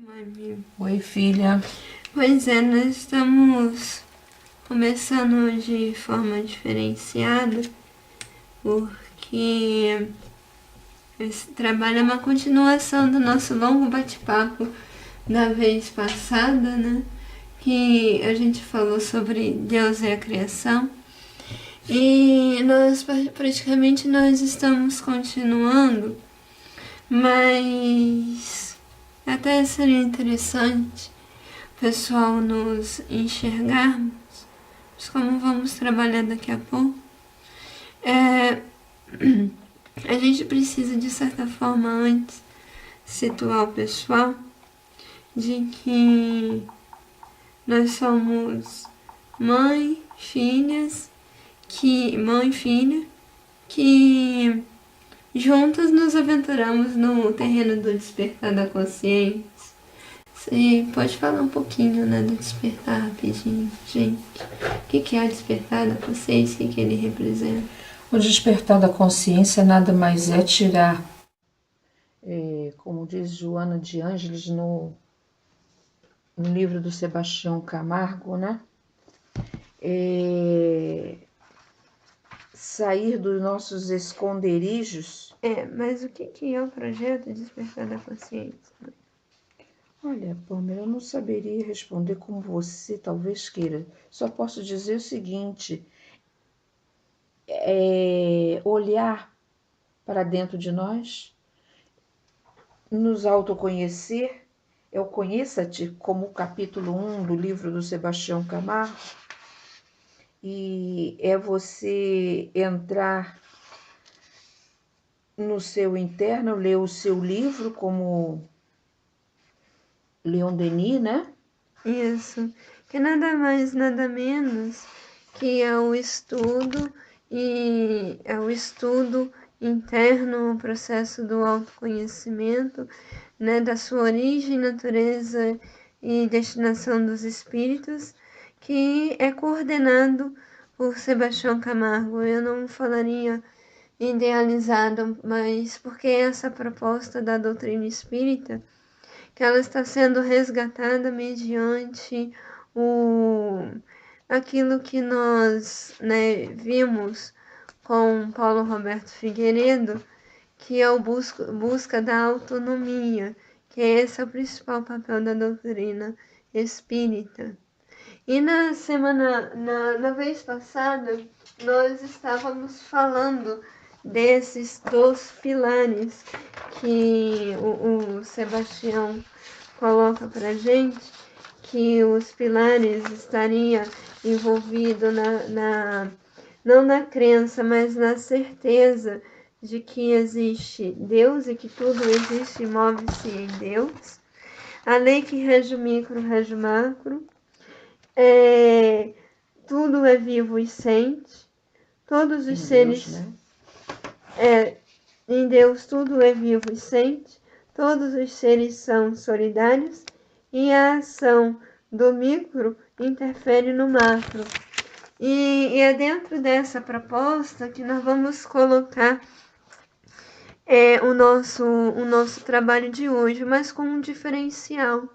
Mami. Oi, filha. Pois é, nós estamos começando de forma diferenciada, porque esse trabalho é uma continuação do nosso longo bate-papo da vez passada, né? Que a gente falou sobre Deus e a criação. E praticamente nós estamos continuando, mas até seria interessante pessoal nos enxergarmos, mas como vamos trabalhar daqui a pouco, a gente precisa de certa forma antes situar o pessoal de que nós somos mãe, filhas, mãe e filha, que juntas nos aventuramos no terreno do despertar da consciência. Você pode falar um pouquinho, né, do despertar rapidinho, gente? O que é o despertar da consciência? O que ele representa? O despertar da consciência nada mais é tirar, como diz Joana de Ângeles no livro do Sebastião Camargo, né? Sair dos nossos esconderijos. Mas o que é o projeto Despertar da Consciência? Olha, Pamela, eu não saberia responder como você talvez queira. Só posso dizer o seguinte: olhar para dentro de nós, nos autoconhecer, é o Conheça-te, como o capítulo 1 do livro do Sebastião Camargo, e é você entrar no seu interno, ler o seu livro, como Leon Denis, né? Isso, que nada mais, nada menos que é o estudo interno, o processo do autoconhecimento, né, da sua origem, natureza e destinação dos espíritos, que é coordenado por Sebastião Camargo. Eu não falaria idealizado, mas porque essa proposta da doutrina espírita, que ela está sendo resgatada mediante aquilo que nós, né, vimos com Paulo Roberto Figueiredo, que é o busca da autonomia, que esse é o principal papel da doutrina espírita. E na vez passada, nós estávamos falando desses dois pilares que o Sebastião coloca para gente, que os pilares estariam envolvidos não na crença, mas na certeza de que existe Deus e que tudo existe e move-se em Deus. A lei que rege o micro, rege o macro. Tudo é vivo e sente. Todos os seres... Deus, né? Em Deus tudo é vivo e sente. Todos os seres são solidários e a ação do micro interfere no macro. E é dentro dessa proposta que nós vamos colocar o nosso trabalho de hoje, mas com um diferencial.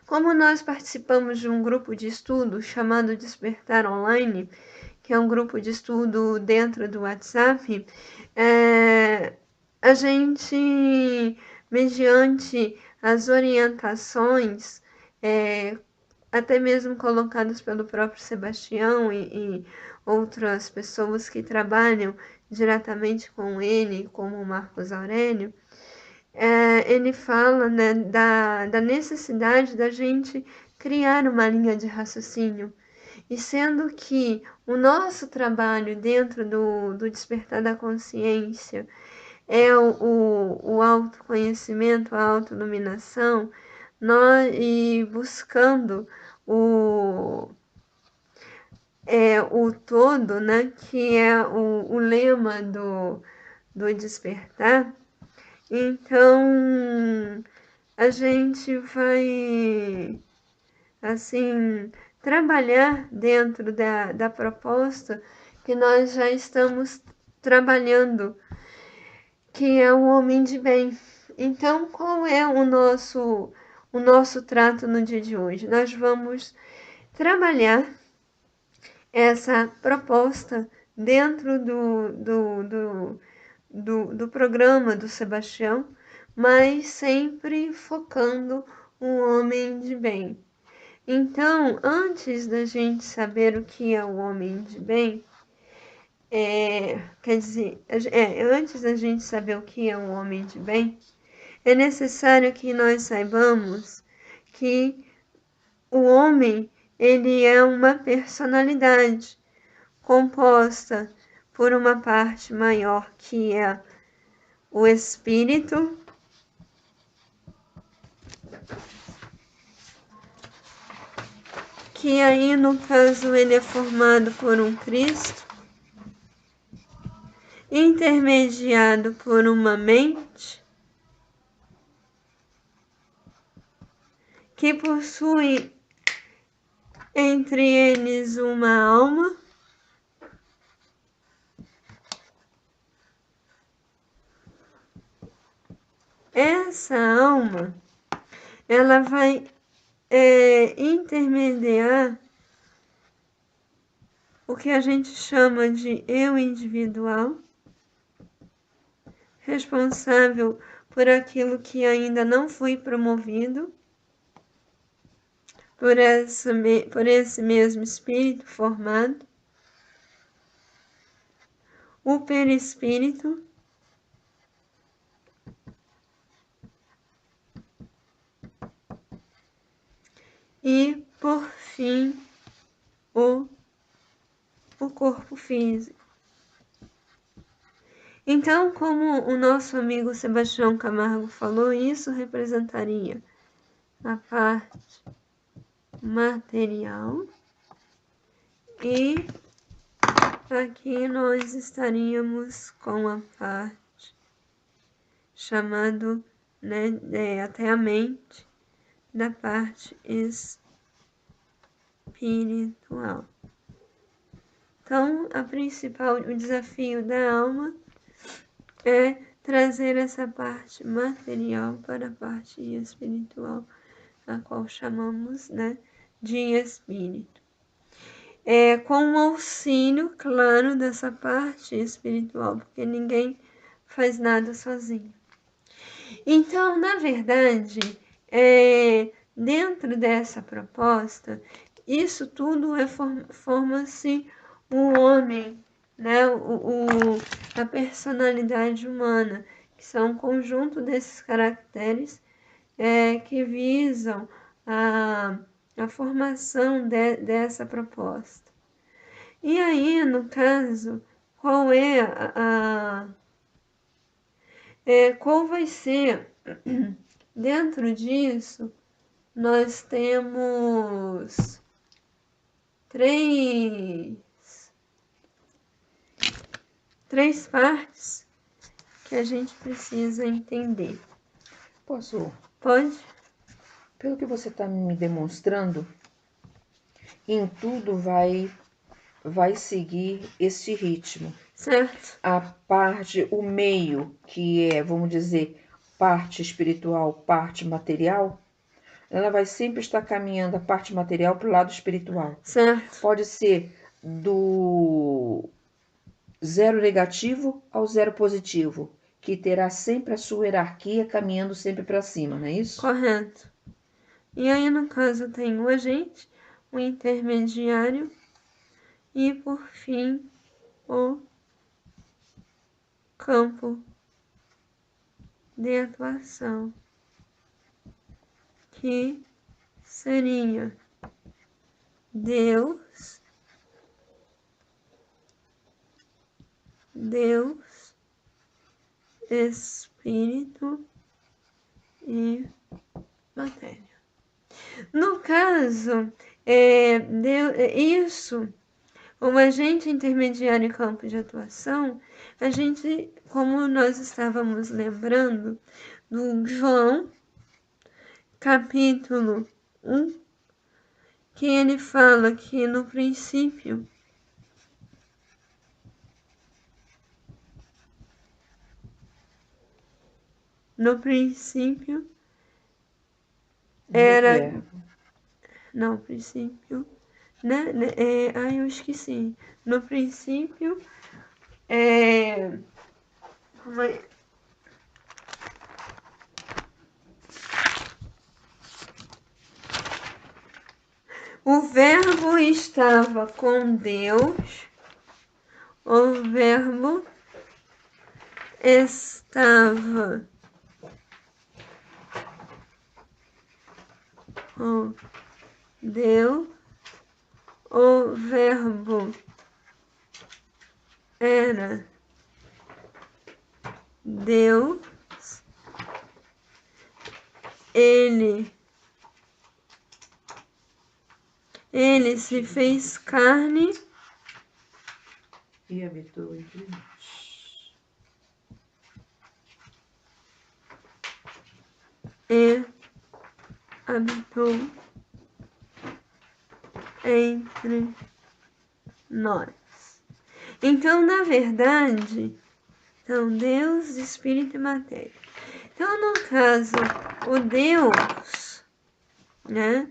Como nós participamos de um grupo de estudo chamado Despertar Online, que é um grupo de estudo dentro do WhatsApp, a gente, mediante as orientações, até mesmo colocadas pelo próprio Sebastião e outras pessoas que trabalham diretamente com ele, como o Marcos Aurélio, ele fala, né, da necessidade da gente criar uma linha de raciocínio. E sendo que o nosso trabalho dentro do despertar da consciência é o autoconhecimento, a autoiluminação, e buscando o todo, né, que é o lema do despertar. Então, a gente vai, assim, trabalhar dentro da proposta que nós já estamos trabalhando, que é o homem de bem. Então, qual é o o nosso trato no dia de hoje. Nós vamos trabalhar essa proposta dentro do programa do Sebastião, mas sempre focando um homem de bem. Então, antes da gente saber o que é o homem de bem, antes da gente saber o que é um homem de bem, é necessário que nós saibamos que o homem, ele é uma personalidade composta por uma parte maior que é o espírito, que aí no caso ele é formado por um Cristo, intermediado por uma mente, que possui entre eles uma alma, essa alma, ela vai intermediar o que a gente chama de eu individual, responsável por aquilo que ainda não foi promovido por esse mesmo espírito formado, o perispírito, e, por fim, o corpo físico. Então, como o nosso amigo Sebastião Camargo falou, isso representaria a parte material e aqui nós estaríamos com a parte chamado, até a mente, da parte espiritual. Então, o desafio da alma é trazer essa parte material para a parte espiritual, a qual chamamos, de espírito. Com o auxílio, claro, dessa parte espiritual, porque ninguém faz nada sozinho. Então, na verdade, dentro dessa proposta, isso tudo forma-se o homem, a personalidade humana, que são um conjunto desses caracteres que visam a formação dessa proposta. E aí, no caso, qual vai ser, dentro disso, nós temos três partes que a gente precisa entender. Posso? Pode? Pelo que você está me demonstrando, em tudo vai seguir este ritmo. Certo. A parte, o meio, que é, vamos dizer, parte espiritual, parte material, ela vai sempre estar caminhando a parte material para o lado espiritual. Certo. Pode ser do zero negativo ao zero positivo, que terá sempre a sua hierarquia caminhando sempre para cima, não é isso? Correto. E aí, no caso, tem o agente, o intermediário e, por fim, o campo de atuação, que seria Deus, Espírito e matéria. No caso, o agente intermediário e campo de atuação, a gente, como nós estávamos lembrando, do João, capítulo 1, que ele fala que no princípio era... Não, princípio... eu esqueci. No princípio... O verbo estava com Deus. O verbo estava com Deus. O verbo era Deus. Ele se fez carne e habitou entre nós. E habitou entre nós. Então, na verdade, são Deus, Espírito e Matéria. Então, no caso, o Deus, né,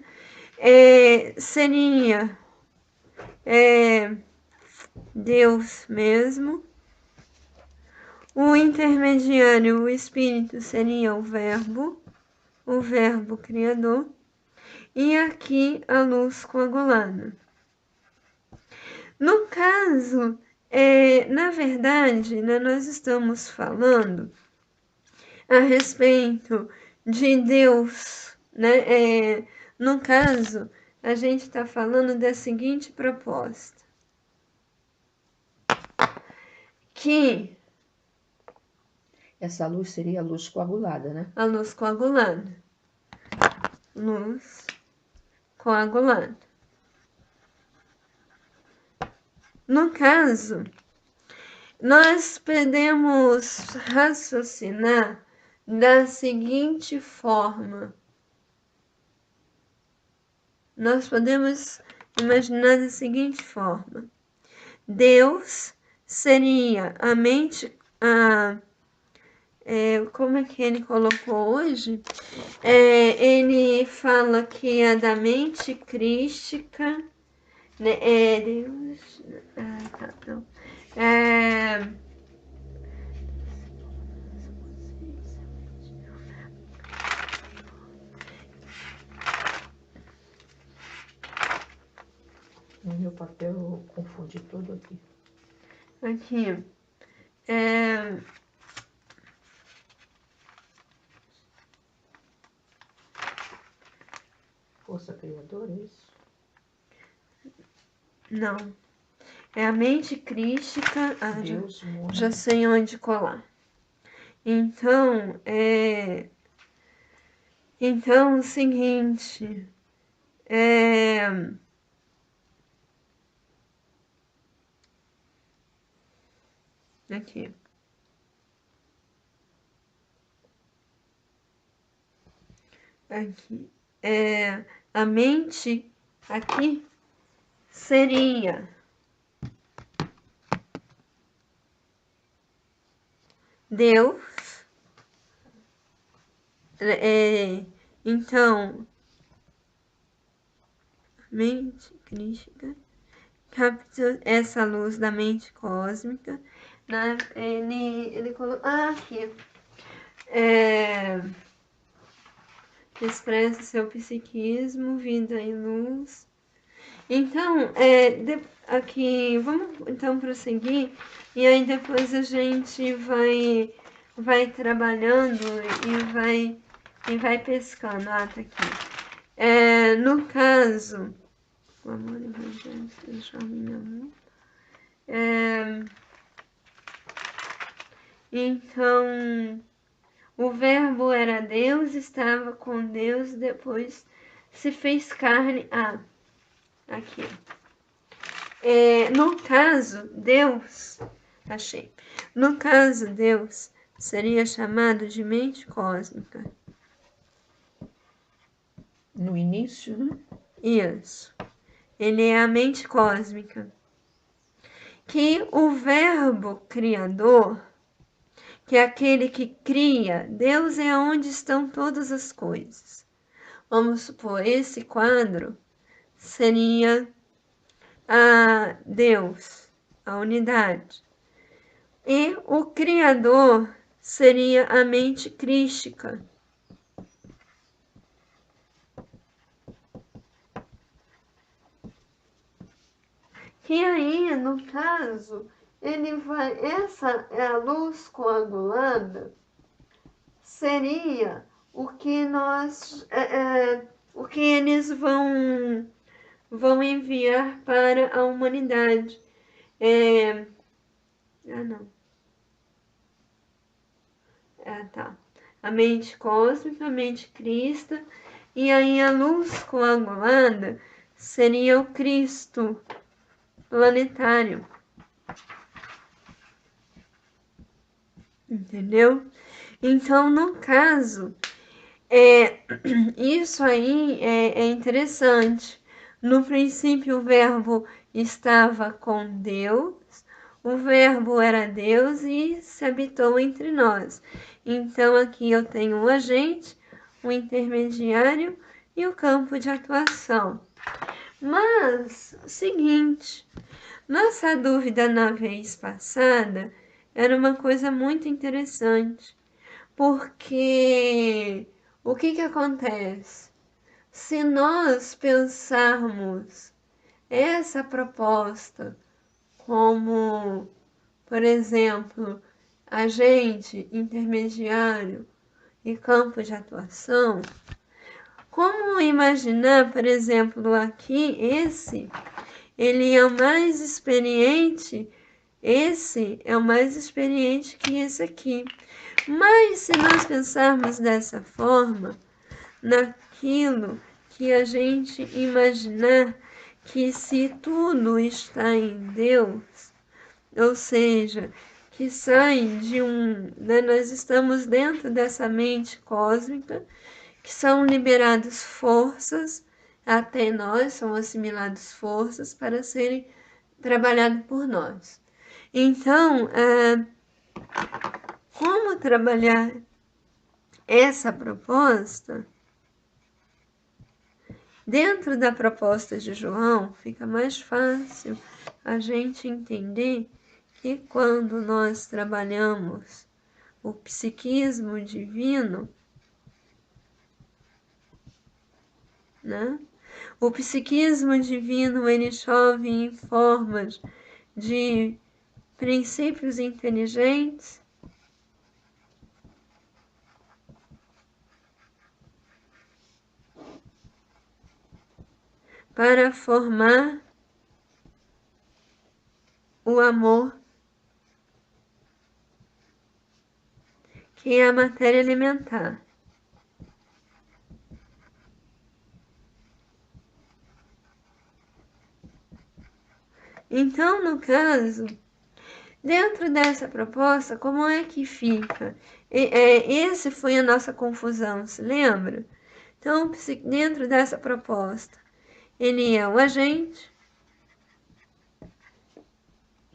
seria Deus mesmo. O intermediário, o Espírito, seria o Verbo criador. E aqui a luz coagulada. No caso, na verdade, né, nós estamos falando a respeito de Deus, né? No caso, a gente está falando da seguinte proposta, que essa luz seria a luz coagulada, né? A luz coagulada. Luz coagulada. No caso, nós podemos raciocinar da seguinte forma. Nós podemos imaginar da seguinte forma. Deus seria a mente... como é que ele colocou hoje? Ele fala que é da mente crística, né? Deus... não. No meu papel eu confundi tudo aqui. Aqui. Força criadora, é isso? Não. É a mente crística. Deus, mundo. Já sei onde colar. Então, Então, o seguinte. Aqui. Aqui. A mente aqui seria Deus. Então, mente crística capta essa luz da mente cósmica. Né? Ele colocou. Aqui. Expressa seu psiquismo, vida e luz. Então, aqui, vamos então prosseguir, e aí depois a gente vai trabalhando e vai pescando. Tá aqui. No caso, o amor e o evangelho se transforma em amor. Então, o verbo era Deus, estava com Deus, depois se fez carne. Aqui. No caso, Deus, achei. No caso, Deus seria chamado de mente cósmica. No início, né? Isso. Ele é a mente cósmica. Que o verbo criador, que é aquele que cria, Deus é onde estão todas as coisas. Vamos supor, esse quadro seria a Deus, a unidade. E o Criador seria a mente crística. Que aí, no caso, essa é a luz coagulada, seria o que o que eles vão enviar para a humanidade. Não. Tá. A mente cósmica, a mente crista, e aí a luz coagulada seria o Cristo planetário. Entendeu? Então, no caso, isso aí é interessante. No princípio, o verbo estava com Deus, o verbo era Deus e se habitou entre nós. Então, aqui eu tenho o agente, o intermediário e o campo de atuação. Mas, seguinte, nossa dúvida na vez passada era uma coisa muito interessante, porque o que acontece? Se nós pensarmos essa proposta como, por exemplo, agente, intermediário e campo de atuação, como imaginar, por exemplo, aqui ele é o mais experiente, esse é o mais experiente que esse aqui. Mas se nós pensarmos dessa forma, naquilo que a gente imaginar que se tudo está em Deus, ou seja, que sai de nós estamos dentro dessa mente cósmica, que são liberadas forças, até nós são assimiladas forças para serem trabalhadas por nós. Então, como trabalhar essa proposta? Dentro da proposta de João, fica mais fácil a gente entender que quando nós trabalhamos o psiquismo divino, né? O psiquismo divino, ele chove em formas de princípios inteligentes para formar o amor, que é a matéria elementar. Então, no caso, dentro dessa proposta, como é que fica? Essa foi a nossa confusão, se lembra? Então, dentro dessa proposta, ele é o agente.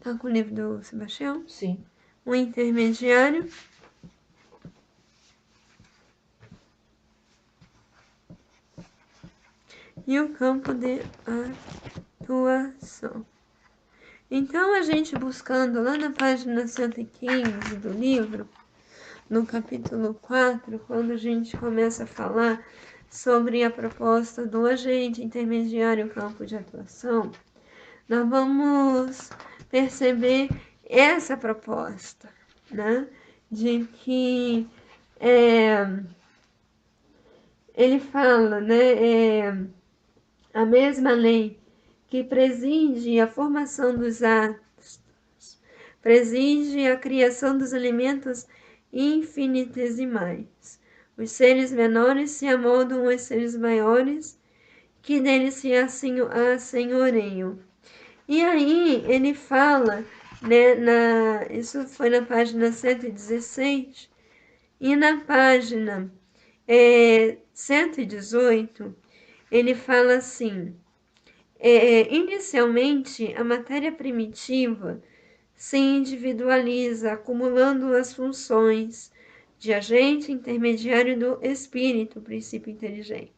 Tá com o livro do Sebastião? Sim. O intermediário. E o campo de atuação. Então, a gente buscando lá na página 115 do livro, no capítulo 4, quando a gente começa a falar sobre a proposta do agente intermediário campo de atuação, nós vamos perceber essa proposta, né? De que ele fala, né? A mesma lei que preside a formação dos atos, preside a criação dos elementos infinitesimais. Os seres menores se amoldam aos seres maiores, que deles se assenhoreiam. E aí ele fala, né, isso foi na página 116, e na página 118, ele fala assim: inicialmente, a matéria primitiva se individualiza, acumulando as funções de agente intermediário do espírito, princípio inteligente.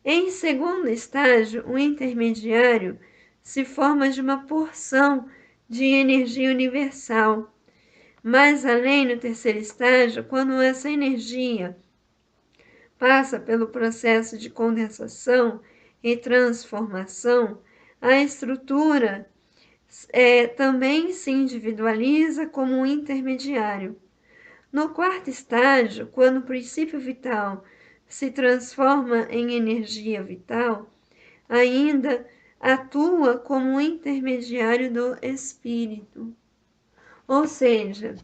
Em segundo estágio, o intermediário se forma de uma porção de energia universal. Mais além, no terceiro estágio, quando essa energia passa pelo processo de condensação e transformação, a estrutura também se individualiza como um intermediário. No quarto estágio, quando o princípio vital se transforma em energia vital, ainda atua como um intermediário do espírito. Ou seja,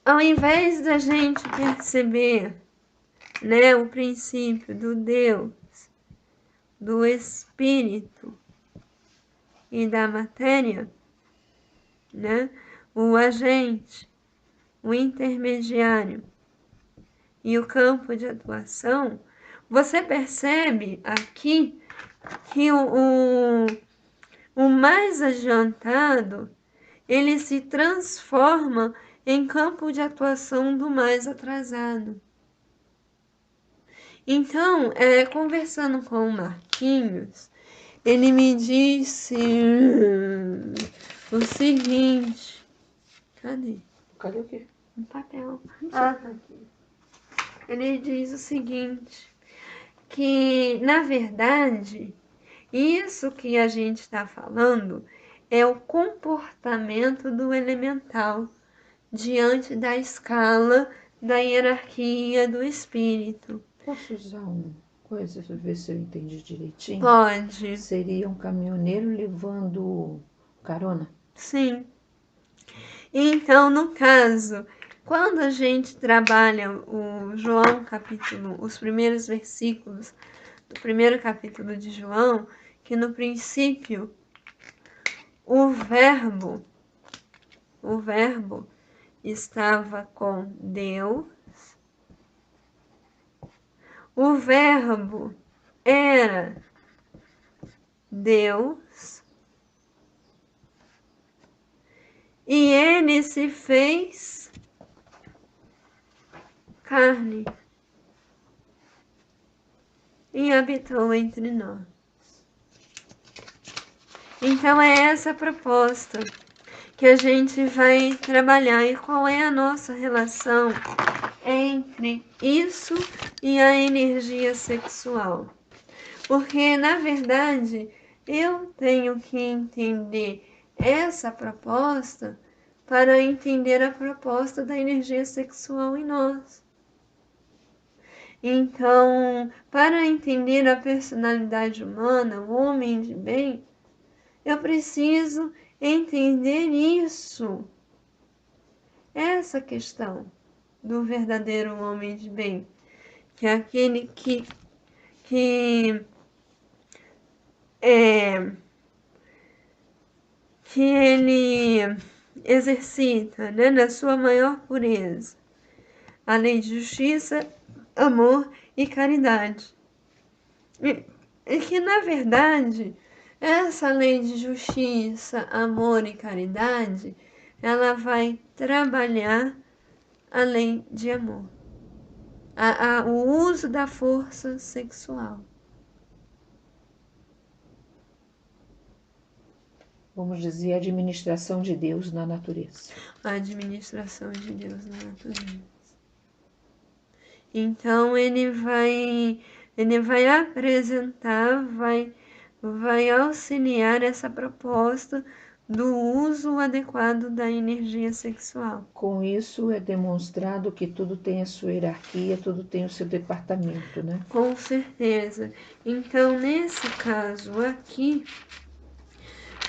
ao invés da gente perceber, né, o princípio do Deus, do espírito e da matéria, né, o agente, o intermediário e o campo de atuação, você percebe aqui que o mais adiantado, ele se transforma em campo de atuação do mais atrasado. Então, conversando com o Marquinhos, ele me disse o seguinte. Cadê? Cadê o quê? Um papel. Ah, tá aqui. Ele diz o seguinte, que, na verdade, isso que a gente está falando é o comportamento do elemental diante da escala da hierarquia do espírito. Posso usar uma coisa para ver se eu entendi direitinho? Pode. Seria um caminhoneiro levando carona? Sim. Então, no caso, quando a gente trabalha o João capítulo, os primeiros versículos do primeiro capítulo de João, que no princípio o verbo estava com Deus, o verbo era Deus, e ele se fez carne e habitou entre nós. Então é essa a proposta que a gente vai trabalhar. E qual é a nossa relação entre isso e a energia sexual? Porque, na verdade, eu tenho que entender essa proposta para entender a proposta da energia sexual em nós. Então, para entender a personalidade humana, o homem de bem, eu preciso entender isso, essa questão do verdadeiro homem de bem, que é aquele que ele exercita, né, na sua maior pureza, a lei de justiça, amor e caridade. E que, na verdade, essa lei de justiça, amor e caridade, ela vai trabalhar a lei de amor, o uso da força sexual. Vamos dizer, a administração de Deus na natureza. A administração de Deus na natureza. Então ele vai apresentar, vai auxiliar essa proposta do uso adequado da energia sexual. Com isso é demonstrado que tudo tem a sua hierarquia, tudo tem o seu departamento, né? Com certeza. Então, nesse caso aqui,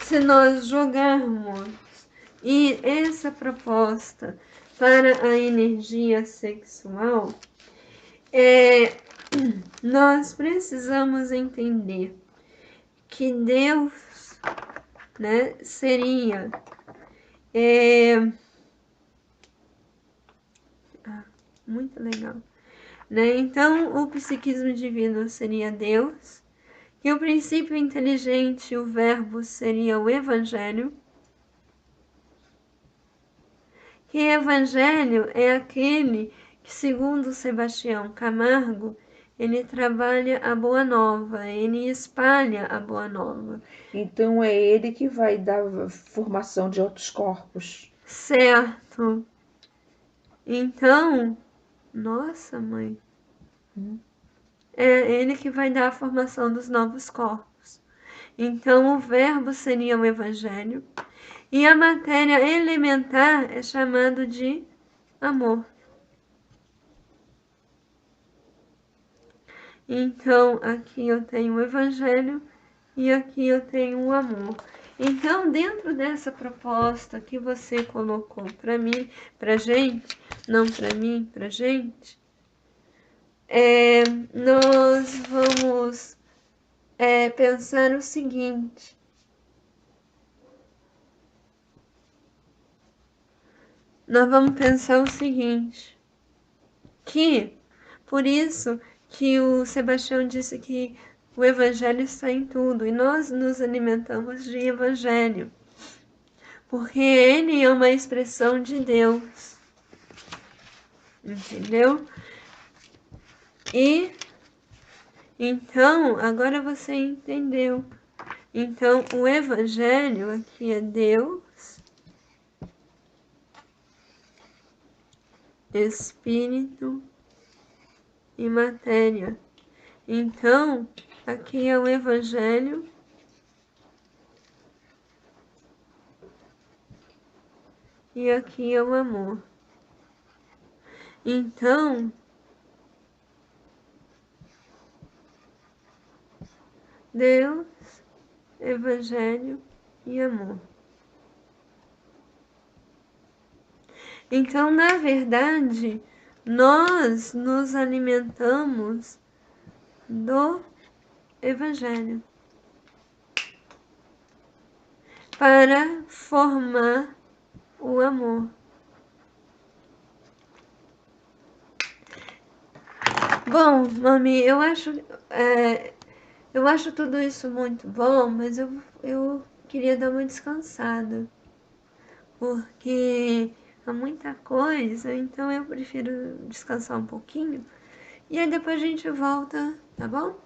se nós jogarmos essa proposta para a energia sexual, nós precisamos entender que Deus, né, seria muito legal, né? Então, o psiquismo divino seria Deus, que o princípio inteligente, o verbo, seria o evangelho, que evangelho é aquele que, segundo Sebastião Camargo, ele trabalha a boa nova, ele espalha a boa nova. Então é ele que vai dar formação de outros corpos. Certo. Então, nossa, mãe. É ele que vai dar a formação dos novos corpos. Então, o verbo seria o evangelho. E a matéria elementar é chamado de amor. Então, aqui eu tenho o evangelho e aqui eu tenho o amor. Então, dentro dessa proposta que você colocou para mim, para gente, não para mim, para gente, nós vamos pensar o seguinte. Nós vamos pensar o seguinte, que por isso que o Sebastião disse que o evangelho está em tudo e nós nos alimentamos de evangelho, porque ele é uma expressão de Deus, entendeu? E então, agora você entendeu. Então, o evangelho aqui é Deus, Espírito e matéria. Então, aqui é o evangelho e aqui é o amor. Então, Deus, evangelho e amor. Então, na verdade, nós nos alimentamos do evangelho para formar o amor. Bom, mami, eu acho tudo isso muito bom, mas eu queria dar uma descansada, porque há muita coisa, então eu prefiro descansar um pouquinho e aí depois a gente volta, tá bom?